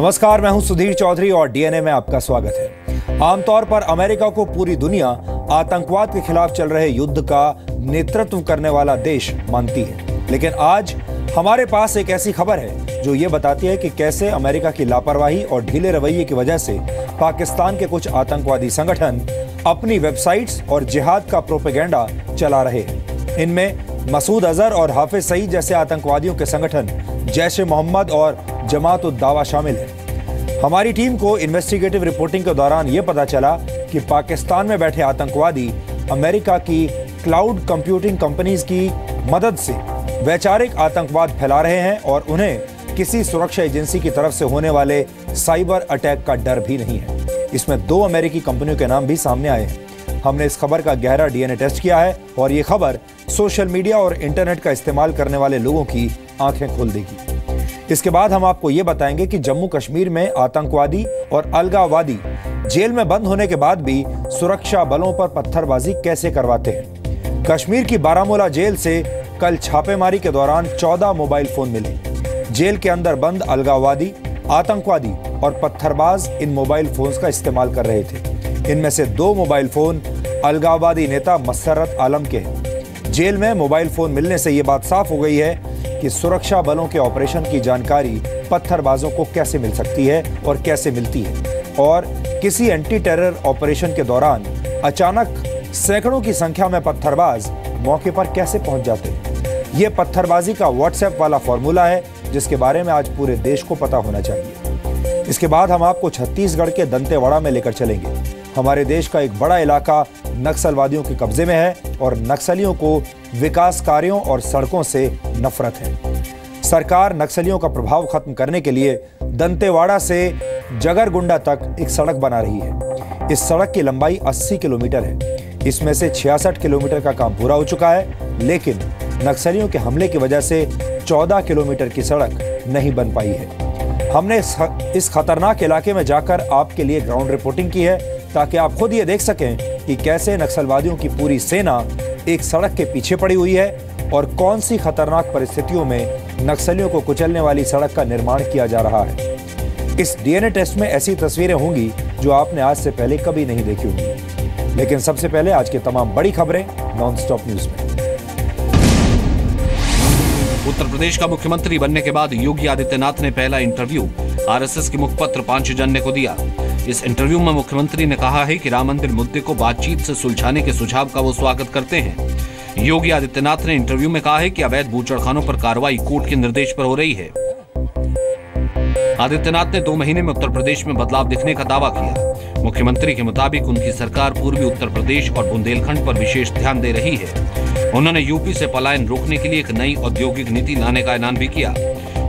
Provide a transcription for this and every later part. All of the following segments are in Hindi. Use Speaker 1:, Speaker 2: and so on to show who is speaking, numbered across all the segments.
Speaker 1: नमस्कार, मैं हूं सुधीर चौधरी और डीएनए में आपका स्वागत है। आमतौर पर अमेरिका को पूरी दुनिया आतंकवाद के खिलाफ चल रहे युद्ध का नेतृत्व करने वाला देश मानती है, लेकिन आज हमारे पास एक ऐसी खबर है जो ये बताती है कि कैसे अमेरिका की लापरवाही और ढीले रवैये की वजह से पाकिस्तान के कुछ आतंकवादी संगठन अपनी वेबसाइट्स और जिहाद का प्रोपेगेंडा चला रहे हैं। इनमें मसूद अजहर और हाफिज सईद जैसे आतंकवादियों के संगठन जैश-ए-मोहम्मद और जमात-उद-दावा शामिल है। हमारी टीम को इन्वेस्टिगेटिव रिपोर्टिंग के दौरान यह पता चला कि पाकिस्तान में बैठे आतंकवादी अमेरिका की क्लाउड कंप्यूटिंग कंपनीज की मदद से वैचारिक आतंकवाद फैला रहे हैं और उन्हें किसी सुरक्षा एजेंसी की तरफ से होने वाले साइबर अटैक का डर भी नहीं है। इसमें 2 अमेरिकी कंपनियों के नाम भी सामने आए हैं। हमने इस खबर का गहरा डीएनए टेस्ट किया है और ये खबर सोशल मीडिया और इंटरनेट का इस्तेमाल करने वाले लोगों की आंखें खोल देगी। इसके बाद हम आपको ये बताएंगे कि जम्मू कश्मीर में आतंकवादी और अलगाववादी जेल में बंद होने के बाद भी सुरक्षा बलों पर पत्थरबाजी कैसे करवाते हैं। कश्मीर की बारामूला जेल से कल छापेमारी के दौरान 14 मोबाइल फोन मिले। जेल के अंदर बंद अलगाववादी, आतंकवादी और पत्थरबाज इन मोबाइल फोन्स का इस्तेमाल कर रहे थे। इनमें से 2 मोबाइल फोन अलगाववादी नेता मसर्रत आलम के हैं। जेल में मोबाइल फोन मिलने से ये बात साफ हो गई है कि सुरक्षा बलों के ऑपरेशन की जानकारी पत्थरबाजों को कैसे मिल सकती है और कैसे मिलती है, और किसी एंटी टेरर ऑपरेशन के दौरान अचानक सैकड़ों की संख्या में पत्थरबाज मौके पर कैसे पहुंच जाते हैं। ये पत्थरबाजी का व्हाट्सएप वाला फॉर्मूला है जिसके बारे में आज पूरे देश को पता होना चाहिए। इसके बाद हम आपको छत्तीसगढ़ के दंतेवाड़ा में लेकर चलेंगे। हमारे देश का एक बड़ा इलाका नक्सलवादियों के कब्जे में है और नक्सलियों को विकास कार्यों और सड़कों से नफरत है। सरकार नक्सलियों का प्रभाव खत्म करने के लिए दंतेवाड़ा से जगरगुंडा तक एक सड़क बना रही है। इस सड़क की लंबाई 80 किलोमीटर है। इसमें से 66 किलोमीटर का काम पूरा हो चुका है, लेकिन नक्सलियों के हमले की वजह से 14 किलोमीटर की सड़क नहीं बन पाई है। हमने इस खतरनाक इलाके में जाकर आपके लिए ग्राउंड रिपोर्टिंग की है ताकि आप खुद ये देख सकें कि कैसे नक्सलवादियों की पूरी सेना एक सड़क के पीछे पड़ी हुई है और कौन सी खतरनाक परिस्थितियों में नक्सलियों को कुचलने वाली सड़क का निर्माण किया जा रहा है। इस डीएनए टेस्ट में ऐसी तस्वीरें होंगी जो आपने आज से पहले कभी नहीं देखी होंगी। लेकिन सबसे पहले आज की तमाम बड़ी खबरें नॉन स्टॉप न्यूज में।
Speaker 2: उत्तर प्रदेश का मुख्यमंत्री बनने के बाद योगी आदित्यनाथ ने पहला इंटरव्यू आरएसएस के मुखपत्र पांचजन्य को दिया। इस इंटरव्यू में मुख्यमंत्री ने कहा है कि राम मंदिर मुद्दे को बातचीत से सुलझाने के सुझाव का वो स्वागत करते हैं। योगी आदित्यनाथ ने इंटरव्यू में कहा है कि अवैध बूचड़खानों पर कार्रवाई कोर्ट के निर्देश पर हो रही है। आदित्यनाथ ने 2 महीने में उत्तर प्रदेश में बदलाव दिखने का दावा किया। मुख्यमंत्री के मुताबिक उनकी सरकार पूर्वी उत्तर प्रदेश और बुंदेलखंड पर विशेष ध्यान दे रही है। उन्होंने यूपी से पलायन रोकने के लिए एक नई औद्योगिक नीति लाने का ऐलान भी किया।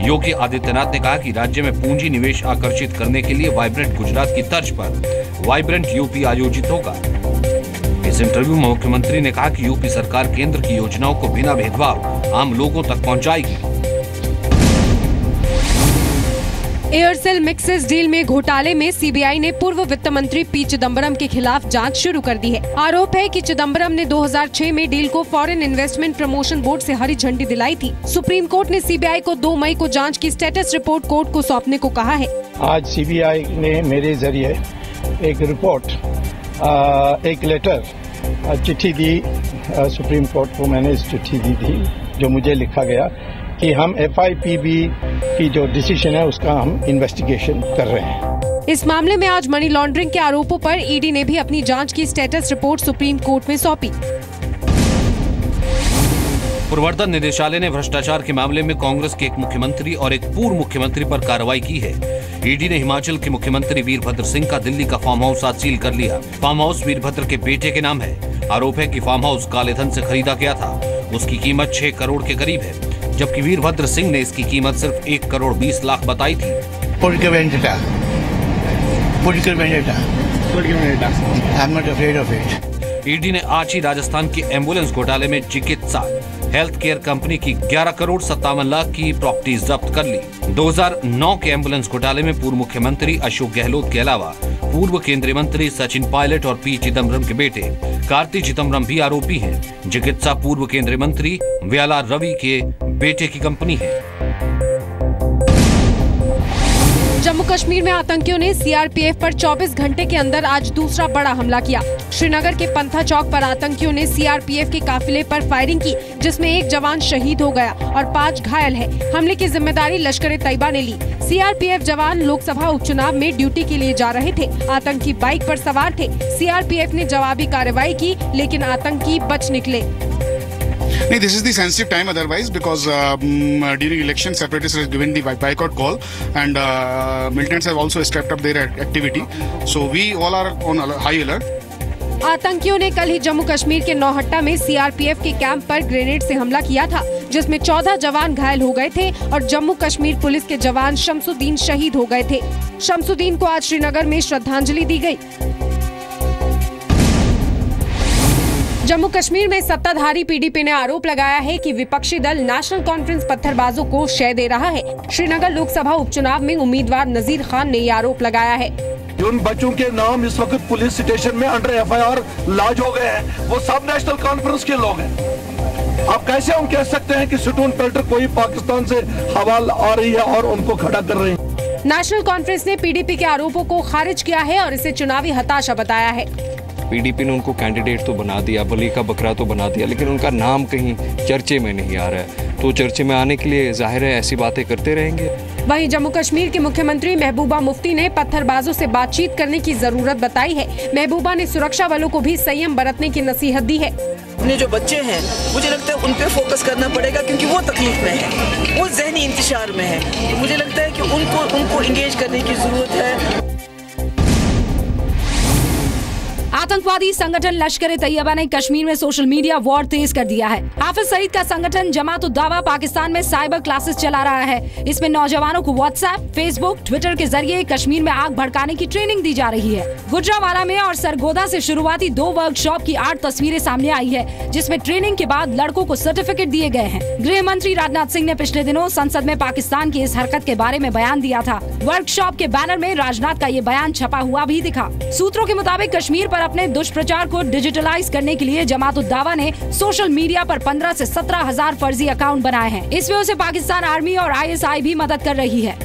Speaker 2: योगी आदित्यनाथ ने कहा कि राज्य में पूंजी निवेश आकर्षित करने के लिए वाइब्रेंट गुजरात की तर्ज पर वाइब्रेंट यूपी आयोजित होगा। इस इंटरव्यू में मुख्यमंत्री ने कहा कि यूपी सरकार केंद्र की योजनाओं को बिना भेदभाव आम लोगों तक पहुंचाएगी।
Speaker 3: एयरसेल मैक्सिस डील में घोटाले में सीबीआई ने पूर्व वित्त मंत्री पी चिदम्बरम के खिलाफ जांच शुरू कर दी है। आरोप है कि चिदम्बरम ने 2006 में डील को फॉरेन इन्वेस्टमेंट प्रमोशन बोर्ड से हरी झंडी दिलाई थी। सुप्रीम कोर्ट ने सीबीआई को 2 मई को जांच की स्टेटस रिपोर्ट कोर्ट को सौंपने को कहा है।
Speaker 4: आज सीबीआई ने मेरे जरिए एक रिपोर्ट, एक लेटर, चिट्ठी दी सुप्रीम कोर्ट को। मैंने इस चिट्ठी दी थी जो मुझे लिखा गया कि हम FIPB की जो डिसीजन है उसका हम इन्वेस्टिगेशन कर रहे हैं।
Speaker 3: इस मामले में आज मनी लॉन्ड्रिंग के आरोपों पर ईडी ने भी अपनी जांच की स्टेटस रिपोर्ट सुप्रीम कोर्ट में सौंपी।
Speaker 2: प्रवर्तन निदेशालय ने भ्रष्टाचार के मामले में कांग्रेस के एक मुख्यमंत्री और एक पूर्व मुख्यमंत्री पर कार्रवाई की है। ईडी ने हिमाचल के मुख्यमंत्री वीरभद्र सिंह का दिल्ली का फार्म हाउस आज सील कर लिया। फार्म हाउस वीरभद्र के बेटे के नाम है। आरोप है कि फार्म हाउस काले धन से खरीदा गया था। उसकी कीमत 6 करोड़ के करीब है, जबकि वीरभद्र सिंह ने इसकी कीमत सिर्फ 1 करोड़ 20 लाख बताई थी। ईडी ने आज ही राजस्थान की एम्बुलेंस घोटाले में चिकित्सा हेल्थ केयर कंपनी की 11 करोड़ 57 लाख की प्रॉपर्टी जब्त कर ली। 2009 के एम्बुलेंस घोटाले में पूर्व मुख्यमंत्री अशोक गहलोत के अलावा पूर्व केंद्रीय मंत्री सचिन पायलट और पी चिदम्बरम के बेटे कार्ति चिदम्बरम भी आरोपी हैं। चिकित्सा पूर्व केंद्रीय मंत्री व्याला रवि के बेटे की कंपनी है।
Speaker 3: जम्मू कश्मीर में आतंकियों ने सीआरपीएफ पर 24 घंटे के अंदर आज दूसरा बड़ा हमला किया। श्रीनगर के पंथा चौक पर आतंकियों ने सीआरपीएफ के काफिले पर फायरिंग की, जिसमें एक जवान शहीद हो गया और 5 घायल है। हमले की जिम्मेदारी लश्कर-ए-तैयबा ने ली। सीआरपीएफ जवान लोकसभा उपचुनाव में ड्यूटी के लिए जा रहे थे। आतंकी बाइक पर सवार थे। सीआरपीएफ ने जवाबी कार्रवाई की, लेकिन आतंकी बच निकले।
Speaker 5: No, this is the sensitive time otherwise because during election separatists have given the boycott call and militants have also stepped up their activity. So we all are on high alert.
Speaker 3: आतंकियों ने कल ही जम्मू कश्मीर के नौहट्टा में सीआरपीएफ के कैंप पर ग्रेनेड से हमला किया था, जिसमें 14 जवान घायल हो गए थे और जम्मू कश्मीर पुलिस के जवान शमसुद्दीन शहीद हो गए थे। शमसुद्दीन को आज श्रीनगर में श्रद्धांजलि दी गई। जम्मू कश्मीर में सत्ताधारी पीडीपी ने आरोप लगाया है कि विपक्षी दल नेशनल कॉन्फ्रेंस पत्थरबाजों को शय दे रहा है। श्रीनगर लोकसभा उपचुनाव में उम्मीदवार नजीर खान ने ये आरोप लगाया है।
Speaker 6: उन बच्चों के नाम इस वक्त पुलिस स्टेशन में अंडर एफआईआर लॉन्च हो गए हैं, वो सब नेशनल कॉन्फ्रेंस के लोग हैं। अब कैसे हम कह सकते हैं कि स्टोन पेल्टर कोई पाकिस्तान से हवाला आ रही है और उनको खड़ा कर रहे हैं।
Speaker 3: नेशनल कॉन्फ्रेंस ने पीडीपी के आरोपों को खारिज किया है और इसे चुनावी हताशा बताया है।
Speaker 7: पीडीपी ने उनको कैंडिडेट तो बना दिया, बली का बकरा तो बना दिया, लेकिन उनका नाम कहीं चर्चे में नहीं आ रहा है। तो चर्चे में आने के लिए जाहिर है ऐसी बातें करते रहेंगे।
Speaker 3: वहीं जम्मू कश्मीर के मुख्यमंत्री महबूबा मुफ्ती ने पत्थरबाजों से बातचीत करने की जरूरत बताई है। महबूबा ने सुरक्षा बलों को भी संयम बरतने की नसीहत दी है।
Speaker 8: अपने जो बच्चे हैं, मुझे लगता है उन पे फोकस करना पड़ेगा, क्योंकि वो तकलीफ में है, वो जहनी इंतशार में है। तो मुझे लगता है कि उनको इंगेज करने की जरूरत है।
Speaker 9: आतंकवादी संगठन लश्कर-ए-तैयबा ने कश्मीर में सोशल मीडिया वॉर तेज कर दिया है। हाफिज सईद का संगठन जमात-उद-दावा पाकिस्तान में साइबर क्लासेस चला रहा है। इसमें नौजवानों को व्हाट्सएप, फेसबुक, ट्विटर के जरिए कश्मीर में आग भड़काने की ट्रेनिंग दी जा रही है। गुजरावाला में और सरगोदा से शुरुआती 2 वर्कशॉप की 8 तस्वीरें सामने आई है, जिसमें ट्रेनिंग के बाद लड़कों को सर्टिफिकेट दिए गए हैं। गृह मंत्री राजनाथ सिंह ने पिछले दिनों संसद में पाकिस्तान की इस हरकत के बारे में बयान दिया था। वर्कशॉप के बैनर में राजनाथ का ये बयान छपा हुआ भी दिखा। सूत्रों के मुताबिक कश्मीर पर अपने दुष्प्रचार को डिजिटलाइज करने के लिए जमात-उद-दावा ने सोशल मीडिया पर 15 से 17 हजार फर्जी अकाउंट बनाए हैं। इसमें उसे पाकिस्तान आर्मी और आईएसआई भी मदद कर रही है।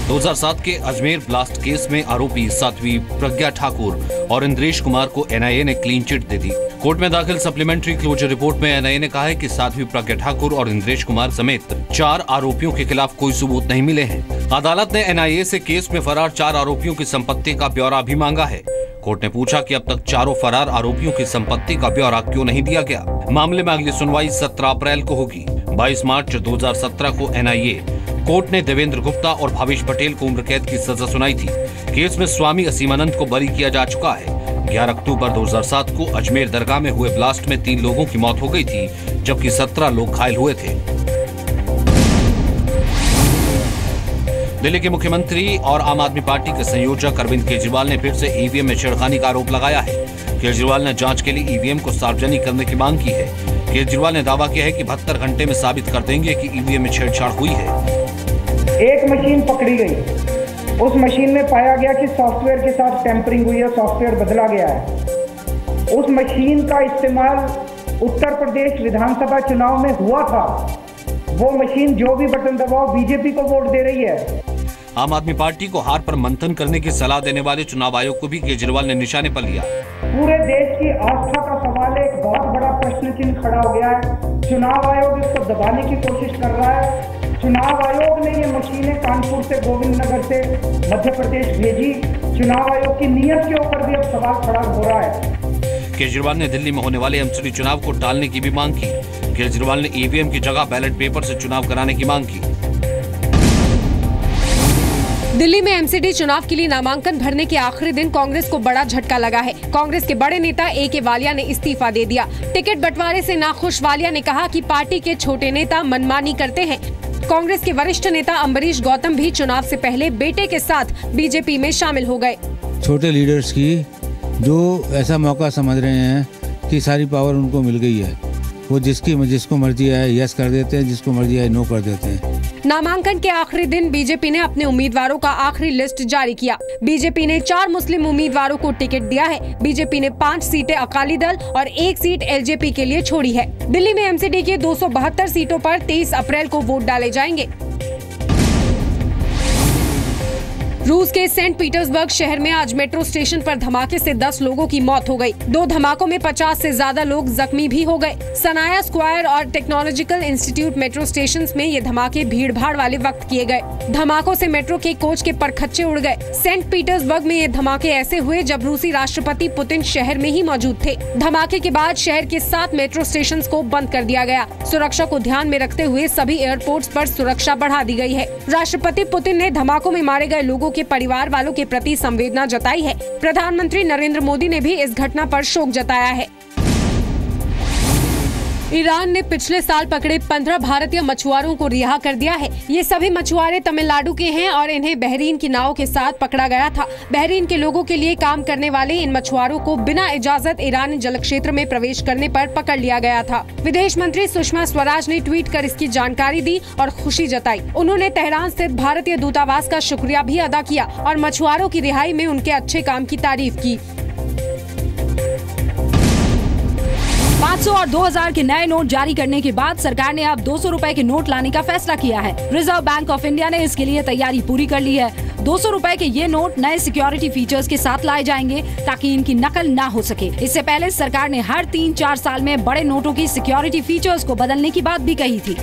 Speaker 2: 2007 के अजमेर ब्लास्ट केस में आरोपी साध्वी प्रज्ञा ठाकुर और इंद्रेश कुमार को एनआईए ने क्लीन चिट दे दी। कोर्ट में दाखिल सप्लीमेंट्री क्लोजर रिपोर्ट में एनआईए ने कहा है कि साध्वी प्रज्ञा ठाकुर और इंद्रेश कुमार समेत 4 आरोपियों के खिलाफ कोई सबूत नहीं मिले हैं। अदालत ने एनआईए से केस में फरार 4 आरोपियों की संपत्ति का ब्यौरा भी मांगा है। कोर्ट ने पूछा कि अब तक चारों फरार आरोपियों की संपत्ति का ब्यौरा क्यों नहीं दिया गया। मामले में अगली सुनवाई 17 अप्रैल को होगी। 22 मार्च 2017 को एनआईए कोर्ट ने देवेंद्र गुप्ता और भावेश पटेल को उम्र कैद की सजा सुनाई थी। केस में स्वामी असीमानंद को बरी किया जा चुका है। 11 अक्टूबर 2007 को अजमेर दरगाह में हुए ब्लास्ट में 3 लोगों की मौत हो गई थी, जबकि 17 लोग घायल हुए थे। दिल्ली के मुख्यमंत्री और आम आदमी पार्टी के संयोजक अरविंद केजरीवाल ने फिर से ईवीएम में छेड़खानी का आरोप लगाया है। केजरीवाल ने जांच के लिए ईवीएम को सार्वजनिक करने की मांग की है। केजरीवाल ने दावा किया है कि 72 घंटे में साबित कर देंगे कि ईवीएम में छेड़छाड़ हुई है।
Speaker 10: एक मशीन पकड़ी गई, उस मशीन में पाया गया कि सॉफ्टवेयर के साथ टैंपरिंग हुई है, सॉफ्टवेयर बदला गया है। उस मशीन का इस्तेमाल उत्तर प्रदेश विधानसभा चुनाव में हुआ था। वो मशीन जो भी बटन दबाओ बीजेपी को वोट दे रही है।
Speaker 2: आम आदमी पार्टी को हार पर मंथन करने की सलाह देने वाले चुनाव आयोग को भी केजरीवाल ने निशाने पर लिया।
Speaker 10: पूरे देश की आस्था का सवाल एक बहुत बड़ा प्रश्न चिन्ह खड़ा हो गया है। चुनाव आयोग इसको दबाने की कोशिश कर रहा है। चुनाव आयोग ने ये मशीनें कानपुर से, गोविंद नगर से मध्य प्रदेश भेजी। चुनाव आयोग की नीयत के ऊपर भी अब सवाल खड़ा हो रहा है।
Speaker 2: केजरीवाल ने दिल्ली में होने वाले एमसीडी चुनाव को टालने की भी मांग की। केजरीवाल ने ईवीएम की जगह बैलेट पेपर से चुनाव कराने की मांग की।
Speaker 3: दिल्ली में एमसीडी चुनाव के लिए नामांकन भरने के आखिरी दिन कांग्रेस को बड़ा झटका लगा है। कांग्रेस के बड़े नेता ए.के. वालिया ने इस्तीफा दे दिया। टिकट बंटवारे से नाखुश वालिया ने कहा कि पार्टी के छोटे नेता मनमानी करते हैं। कांग्रेस के वरिष्ठ नेता अम्बरीश गौतम भी चुनाव से पहले बेटे के साथ बीजेपी में शामिल हो गए।
Speaker 11: छोटे लीडर्स की जो ऐसा मौका समझ रहे हैं कि सारी पावर उनको मिल गई है, वो जिसको मर्जी आए यस कर देते हैं, जिसको मर्जी आए नो कर देते हैं।
Speaker 3: नामांकन के आखिरी दिन बीजेपी ने अपने उम्मीदवारों का आखिरी लिस्ट जारी किया। बीजेपी ने 4 मुस्लिम उम्मीदवारों को टिकट दिया है। बीजेपी ने 5 सीटें अकाली दल और 1 सीट एलजेपी के लिए छोड़ी है। दिल्ली में एमसीडी के 272 सीटों पर 23 अप्रैल को वोट डाले जाएंगे। रूस के सेंट पीटर्सबर्ग शहर में आज मेट्रो स्टेशन पर धमाके से 10 लोगों की मौत हो गई। 2 धमाकों में 50 से ज्यादा लोग जख्मी भी हो गए। सनाया स्क्वायर और टेक्नोलॉजिकल इंस्टीट्यूट मेट्रो स्टेशंस में ये धमाके भीड़-भाड़ वाले वक्त किए गए। धमाकों से मेट्रो के कोच के परखच्चे उड़ गए। सेंट पीटर्सबर्ग में ये धमाके ऐसे हुए जब रूसी राष्ट्रपति पुतिन शहर में ही मौजूद थे। धमाके के बाद शहर के 7 मेट्रो स्टेशन को बंद कर दिया गया। सुरक्षा को ध्यान में रखते हुए सभी एयरपोर्ट्स पर सुरक्षा बढ़ा दी गई है। राष्ट्रपति पुतिन ने धमाकों में मारे गए लोगों के परिवार वालों के प्रति संवेदना जताई है। प्रधानमंत्री नरेंद्र मोदी ने भी इस घटना पर शोक जताया है। ईरान ने पिछले साल पकड़े 15 भारतीय मछुआरों को रिहा कर दिया है। ये सभी मछुआरे तमिलनाडु के हैं और इन्हें बहरीन की नाव के साथ पकड़ा गया था। बहरीन के लोगों के लिए काम करने वाले इन मछुआरों को बिना इजाजत ईरानी जल क्षेत्र में प्रवेश करने पर पकड़ लिया गया था। विदेश मंत्री सुषमा स्वराज ने ट्वीट कर इसकी जानकारी दी और खुशी जताई। उन्होंने तेहरान स्थित भारतीय दूतावास का शुक्रिया भी अदा किया और मछुआरों की रिहाई में उनके अच्छे काम की तारीफ की।
Speaker 9: 500 और 2000 के नए नोट जारी करने के बाद सरकार ने अब 200 रुपए के नोट लाने का फैसला किया है। रिजर्व बैंक ऑफ इंडिया ने इसके लिए तैयारी पूरी कर ली है। 200 रुपए के ये नोट नए सिक्योरिटी फीचर्स के साथ लाए जाएंगे ताकि इनकी नकल ना हो सके। इससे पहले सरकार ने हर 3-4 साल में बड़े नोटों की सिक्योरिटी फीचर्स को बदलने की बात भी कही थी।